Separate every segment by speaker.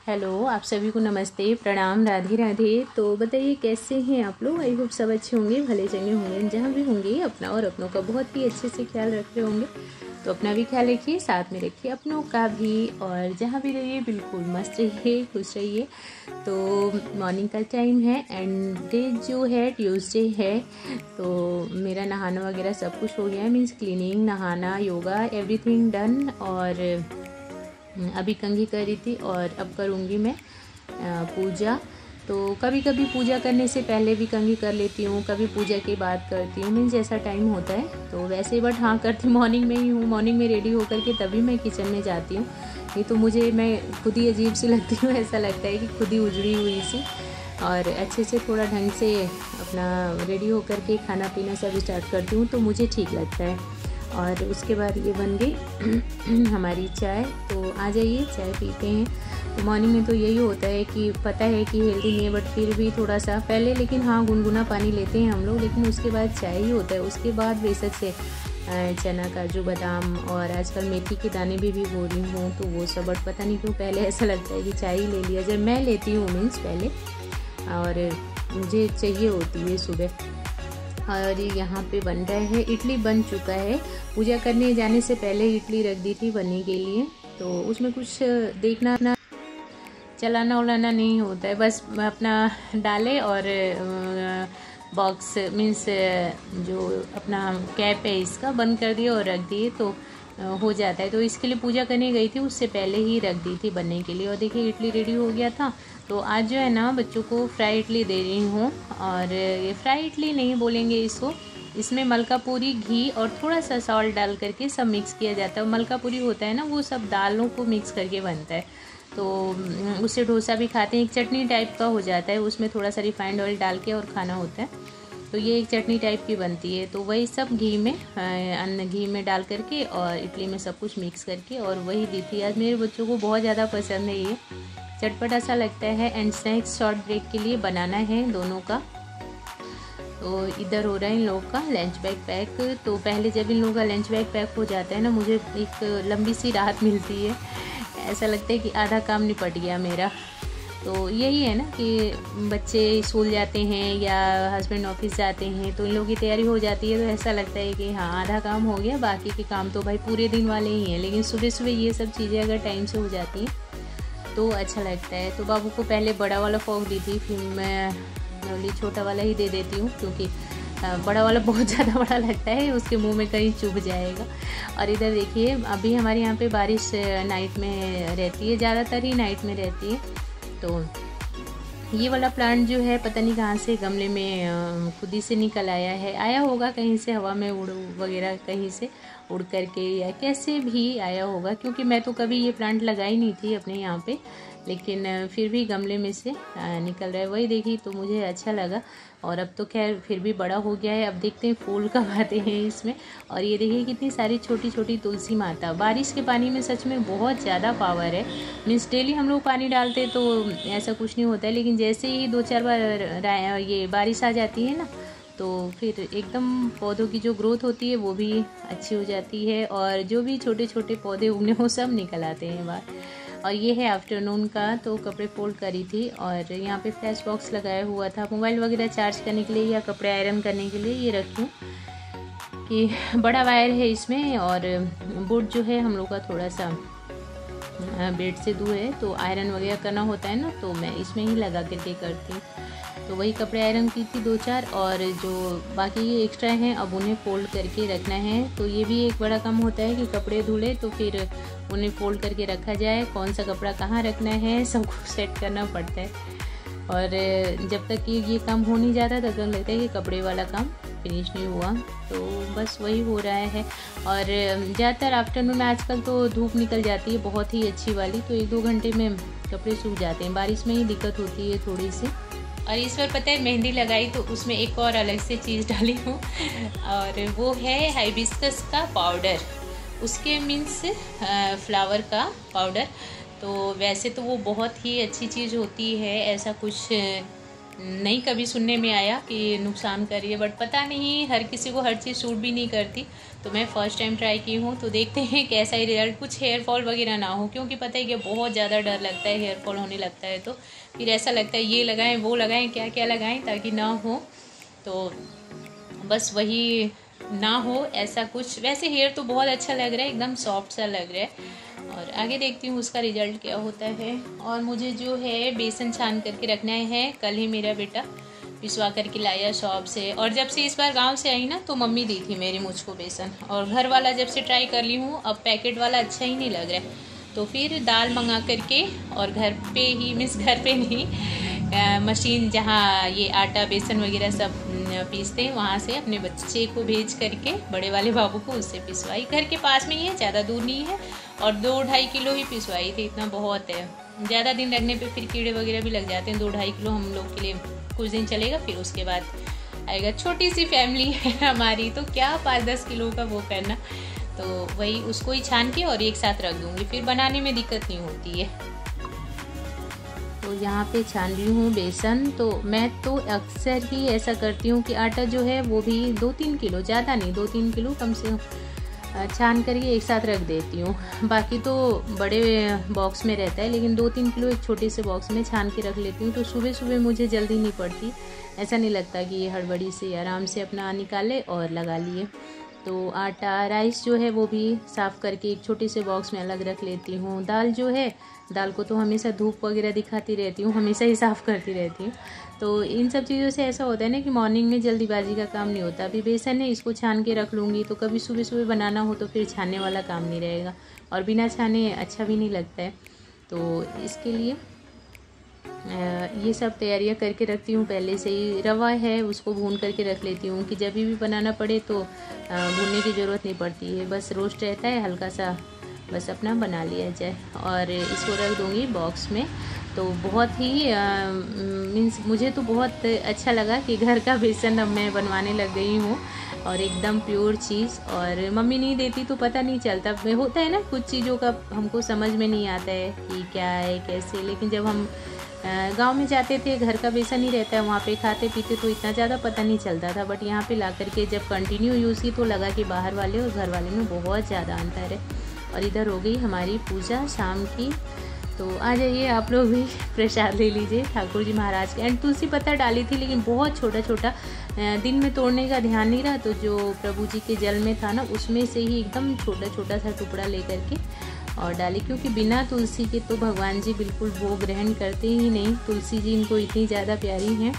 Speaker 1: Hello, आप सभी को नमस्ते, प्रणाम, राधे राधे। तो बताइए कैसे हैं आप लोग। आई होप सब अच्छे होंगे, भले चंगे होंगे। जहाँ भी होंगे अपना और अपनों का बहुत ही अच्छे से ख्याल रख रहे होंगे। तो अपना भी ख्याल रखिए, साथ में रखिए अपनों का भी। और जहाँ भी रहिए बिल्कुल मस्त रहिए, खुश रहिए। तो मॉर्निंग का टाइम है एंड डे जो है ट्यूसडे है। तो मेरा नहाना वगैरह सब कुछ हो गया है, मीन्स क्लीनिंग, नहाना, योगा, एवरीथिंग डन। और अभी कंघी कर रही थी और अब करूँगी मैं पूजा। तो कभी कभी पूजा करने से पहले भी कंघी कर लेती हूँ, कभी पूजा के बाद करती हूँ, मीन्स जैसा टाइम होता है। तो वैसे बट हाँ करती मॉर्निंग में ही हूँ। मॉर्निंग में रेडी होकर के तभी मैं किचन में जाती हूँ, नहीं तो मुझे मैं खुद ही अजीब सी लगती हूँ। ऐसा लगता है कि खुद ही उजड़ी हुई सी। और अच्छे से थोड़ा ढंग से अपना रेडी होकर के खाना पीना सब स्टार्ट करती हूँ तो मुझे ठीक लगता है। और उसके बाद ये बन गई हमारी चाय। तो आ जाइए चाय पीते हैं। तो मॉर्निंग में तो यही होता है कि पता है कि हेल्दी नहीं है बट फिर भी थोड़ा सा पहले, लेकिन हाँ गुनगुना पानी लेते हैं हम लोग, लेकिन उसके बाद चाय ही होता है। उसके बाद बेशक से चना, काजू, बादाम और आजकल मेथी के दाने भी भिगो रही हूँ तो वो सब। बट पता नहीं क्यों पहले ऐसा लगता है कि चाय ही ले लिया जाए। मैं लेती हूँ मीन्स पहले, और मुझे चाहिए होती है सुबह। और यहाँ पे बन रहा है, इडली बन चुका है। पूजा करने जाने से पहले इडली रख दी थी बनने के लिए। तो उसमें कुछ देखना ना, चलाना उलाना नहीं होता है, बस अपना डाले और बॉक्स मीन्स जो अपना कैप है इसका बंद कर दिए और रख दिए तो हो जाता है। तो इसके लिए पूजा करने गई थी, उससे पहले ही रख दी थी बनने के लिए। और देखिए इडली रेडी हो गया था। तो आज जो है ना बच्चों को फ्राई इडली दे रही हूँ। और ये फ्राई इडली नहीं बोलेंगे इसको, इसमें मलका पूरी, घी और थोड़ा सा सॉल्ट डाल करके सब मिक्स किया जाता है। मलका पूरी होता है ना, वो सब दालों को मिक्स करके बनता है। तो उससे डोसा भी खाते हैं, एक चटनी टाइप का हो जाता है। उसमें थोड़ा सा रिफाइंड ऑयल डाल के और खाना होता है। तो ये एक चटनी टाइप की बनती है। तो वही सब घी में अन्न घी में डाल करके और इडली में सब कुछ मिक्स करके और वही दी थी आज। मेरे बच्चों को बहुत ज़्यादा पसंद है, ये चटपटा सा लगता है। एंड स्नैक्स शॉर्ट ब्रेक के लिए बनाना है दोनों का। तो इधर हो रहा है इन लोगों का लंच बैग पैक। तो पहले जब इन लोगों का लंच बैग पैक हो जाता है ना, मुझे एक लंबी सी राहत मिलती है। ऐसा लगता है कि आधा काम निपट गया मेरा। तो यही है ना कि बच्चे स्कूल जाते हैं या हस्बैंड ऑफिस जाते हैं तो इन लोगों की तैयारी हो जाती है। तो ऐसा लगता है कि हाँ आधा काम हो गया, बाकी के काम तो भाई पूरे दिन वाले ही हैं। लेकिन सुबह सुबह ये सब चीज़ें अगर टाइम से हो जाती हैं तो अच्छा लगता है। तो बाबू को पहले बड़ा वाला फोक दी थी, फिर मैं बोली छोटा वाला ही दे देती हूँ, क्योंकि बड़ा वाला बहुत ज़्यादा बड़ा लगता है, उसके मुंह में कहीं चुभ जाएगा। और इधर देखिए अभी हमारे यहाँ पे बारिश नाइट में रहती है, ज़्यादातर ही नाइट में रहती है। तो ये वाला प्लांट जो है पता नहीं कहाँ से गमले में खुद ही से निकल आया होगा कहीं से, हवा में उड़ वगैरह कहीं से उड़ करके या कैसे भी आया होगा, क्योंकि मैं तो कभी ये प्लांट लगाई नहीं थी अपने यहाँ पे। लेकिन फिर भी गमले में से निकल रहा है, वही देखी तो मुझे अच्छा लगा। और अब तो खैर फिर भी बड़ा हो गया है। अब देखते हैं फूल कब आते हैं इसमें। और ये देखिए कितनी सारी छोटी छोटी तुलसी माता। बारिश के पानी में सच में बहुत ज़्यादा पावर है। मीन्स डेली हम लोग पानी डालते तो ऐसा कुछ नहीं होता है, लेकिन जैसे ही 2-4 बार ये बारिश आ जाती है ना, तो फिर एकदम पौधों की जो ग्रोथ होती है वो भी अच्छी हो जाती है। और जो भी छोटे छोटे पौधे उगने वो सब निकल आते हैं बाहर। और ये है आफ्टरनून का। तो कपड़े फोल्ड करी थी और यहाँ पे फ्लैश बॉक्स लगाया हुआ था मोबाइल वगैरह चार्ज करने के लिए या कपड़े आयरन करने के लिए। ये रखी हूँ कि बड़ा वायर है इसमें। और बोर्ड जो है हम लोग का थोड़ा सा बेड से दूर है, तो आयरन वगैरह करना होता है ना, तो मैं इसमें ही लगा करके करती हूँ। तो वही कपड़े आयरन की थी 2-4, और जो बाकी ये एक्स्ट्रा हैं अब उन्हें फ़ोल्ड करके रखना है। तो ये भी एक बड़ा काम होता है कि कपड़े धुले तो फिर उन्हें फ़ोल्ड करके रखा जाए, कौन सा कपड़ा कहाँ रखना है सबको सेट करना पड़ता है। और जब तक कि ये काम हो नहीं जाता तब तक लगता है कि कपड़े वाला काम फिनिश नहीं हुआ। तो बस वही हो रहा है। और ज़्यादातर आफ्टरनून में आजकल तो धूप निकल जाती है बहुत ही अच्छी वाली, तो 1-2 घंटे में कपड़े सूख जाते हैं। बारिश में ही दिक्कत होती है थोड़ी सी। और इस बार पता है मेहंदी लगाई तो उसमें एक और अलग से चीज़ डाली हूँ, और वो है हाइबिस्कस का पाउडर। उसके मीन्स फ्लावर का पाउडर। तो वैसे तो वो बहुत ही अच्छी चीज़ होती है, ऐसा कुछ नहीं कभी सुनने में आया कि नुकसान कर रही है, बट पता नहीं हर किसी को हर चीज़ सूट भी नहीं करती। तो मैं फ़र्स्ट टाइम ट्राई की हूँ, तो देखते हैं कैसा ही रिजल्ट, कुछ हेयर फॉल वगैरह ना हो, क्योंकि पता है कि बहुत ज़्यादा डर लगता है हेयर फॉल होने लगता है। तो फिर ऐसा लगता है ये लगाएं वो लगाएं क्या क्या लगाएं ताकि ना हो, तो बस वही ना हो ऐसा कुछ। वैसे हेयर तो बहुत अच्छा लग रहा है, एकदम सॉफ्ट सा लग रहा है, और आगे देखती हूँ उसका रिजल्ट क्या होता है। और मुझे जो है बेसन छान करके रखना है, कल ही मेरा बेटा पिसवा करके लाया शॉप से, और जब से इस बार गांव से आई ना तो मम्मी दी थी मेरी मुझको बेसन, और घर वाला जब से ट्राई कर ली हूँ अब पैकेट वाला अच्छा ही नहीं लग रहा है। तो फिर दाल मंगा करके और घर पे ही, मिस घर पे नहीं, मशीन जहाँ ये आटा बेसन वगैरह सब पीसते हैं वहाँ से अपने बच्चे को भेज करके, बड़े वाले बाबू को, उससे पिसवाई। घर के पास में ही है, ज़्यादा दूर नहीं है, और 2-2.5 किलो ही पिसवाई थी, इतना बहुत है। ज़्यादा दिन रखने पे फिर कीड़े वगैरह भी लग जाते हैं। 2-2.5 किलो हम लोग के लिए कुछ दिन चलेगा, फिर उसके बाद आएगा। छोटी सी फैमिली है हमारी, तो क्या 5-10 किलो का वो करना, तो वही उसको ही छान के और एक साथ रख दूँगी, फिर बनाने में दिक्कत नहीं होती है। तो यहाँ पे छान रही हूँ बेसन। तो मैं तो अक्सर ही ऐसा करती हूँ कि आटा जो है वो भी 2-3 किलो, ज़्यादा नहीं, 2-3 किलो कम से कम छान करके एक साथ रख देती हूँ। बाकी तो बड़े बॉक्स में रहता है, लेकिन 2-3 किलो एक छोटे से बॉक्स में छान के रख लेती हूँ। तो सुबह सुबह मुझे जल्दी नहीं पड़ती, ऐसा नहीं लगता कि ये हड़बड़ी से, आराम से अपना निकाले और लगा लिए। तो आटा, राइस जो है वो भी साफ़ करके एक छोटे से बॉक्स में अलग रख लेती हूँ। दाल जो है, दाल को तो हमेशा धूप वगैरह दिखाती रहती हूँ, हमेशा ही साफ़ करती रहती हूँ। तो इन सब चीज़ों से ऐसा होता है ना कि मॉर्निंग में जल्दीबाजी का काम नहीं होता। अभी बेसन है, इसको छान के रख लूँगी, तो कभी सुबह सुबह बनाना हो तो फिर छानने वाला काम नहीं रहेगा, और बिना छाने अच्छा भी नहीं लगता है। तो इसके लिए ये सब तैयारियां करके रखती हूँ पहले से ही। रवा है उसको भून करके रख लेती हूँ कि जब भी बनाना पड़े तो भूनने की ज़रूरत नहीं पड़ती है, बस रोस्ट रहता है हल्का सा, बस अपना बना लिया जाए। और इसको रख दूँगी बॉक्स में। तो बहुत ही मीन्स मुझे तो बहुत अच्छा लगा कि घर का बेसन अब मैं बनवाने लग गई हूँ, और एकदम प्योर चीज़। और मम्मी नहीं देती तो पता नहीं चलता, होता है ना कुछ चीज़ों का हमको समझ में नहीं आता है कि क्या है कैसे, लेकिन जब हम गांव में जाते थे, घर का बेसन ही रहता है, वहाँ पे खाते पीते तो इतना ज़्यादा पता नहीं चलता था। बट यहाँ पे ला करके जब कंटिन्यू यूज़ की तो लगा कि बाहर वाले और घर वाले में बहुत ज़्यादा अंतर है। और इधर हो गई हमारी पूजा शाम की। तो आ जाइए आप लोग भी प्रसाद ले लीजिए ठाकुर जी महाराज के। एंड तुलसी पत्ता डाली थी, लेकिन बहुत छोटा छोटा, दिन में तोड़ने का ध्यान नहीं रहा, तो जो प्रभु जी के जल में था ना उसमें से ही एकदम छोटा छोटा सा टुकड़ा ले करके और डाली, क्योंकि बिना तुलसी के तो भगवान जी बिल्कुल भोग ग्रहण करते ही नहीं। तुलसी जी इनको इतनी ज़्यादा प्यारी हैं,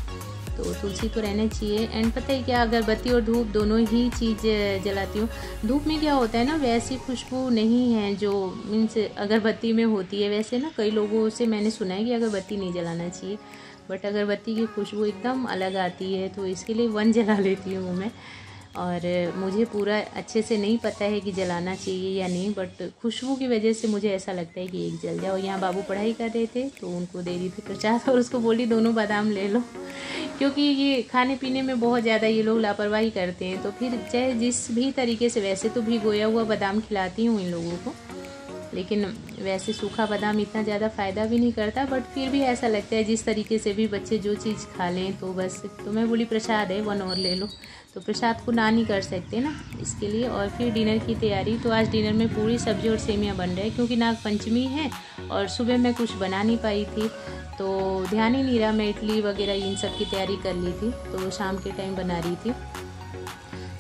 Speaker 1: तो तुलसी तो रहना चाहिए। एंड पता है क्या, अगरबत्ती और धूप दोनों ही चीज़ जलाती हूँ। धूप में क्या होता है ना, वैसी खुशबू नहीं है जो मीन्स अगरबत्ती में होती है। वैसे ना कई लोगों से मैंने सुना है कि अगरबत्ती नहीं जलाना चाहिए, बट अगरबत्ती की खुशबू एकदम अलग आती है, तो इसके लिए 1 जला लेती हूँ मैं। और मुझे पूरा अच्छे से नहीं पता है कि जलाना चाहिए या नहीं, बट खुशबू की वजह से मुझे ऐसा लगता है कि एक जल जाए। और यहाँ बाबू पढ़ाई कर रहे थे तो उनको दे रही थी प्रसाद, और उसको बोली दोनों बादाम ले लो, क्योंकि ये खाने पीने में बहुत ज़्यादा ये लोग लापरवाही करते हैं। तो फिर चाहे जिस भी तरीके से, वैसे तो भिगोया हुआ बादाम खिलाती हूँ इन लोगों को, लेकिन वैसे सूखा बादाम इतना ज़्यादा फ़ायदा भी नहीं करता, बट फिर भी ऐसा लगता है जिस तरीके से भी बच्चे जो चीज़ खा लें तो बस। तो मैं बोली प्रसाद है 1 और ले लो, तो प्रसाद को ना नहीं कर सकते ना, इसके लिए। और फिर डिनर की तैयारी। तो आज डिनर में पूरी सब्जी और सेमियां बन रहे हैं, क्योंकि नाग पंचमी है और सुबह मैं कुछ बना नहीं पाई थी, तो ध्यान ही नहीं रहा, मैं इडली वगैरह इन सब की तैयारी कर ली थी, तो शाम के टाइम बना रही थी।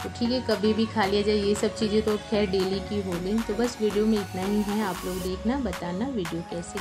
Speaker 1: तो ठीक है, कभी भी खा लिया जाए, ये सब चीज़ें तो खैर डेली की हो गई। तो बस वीडियो में इतना ही है, आप लोग देखना, बताना वीडियो कैसी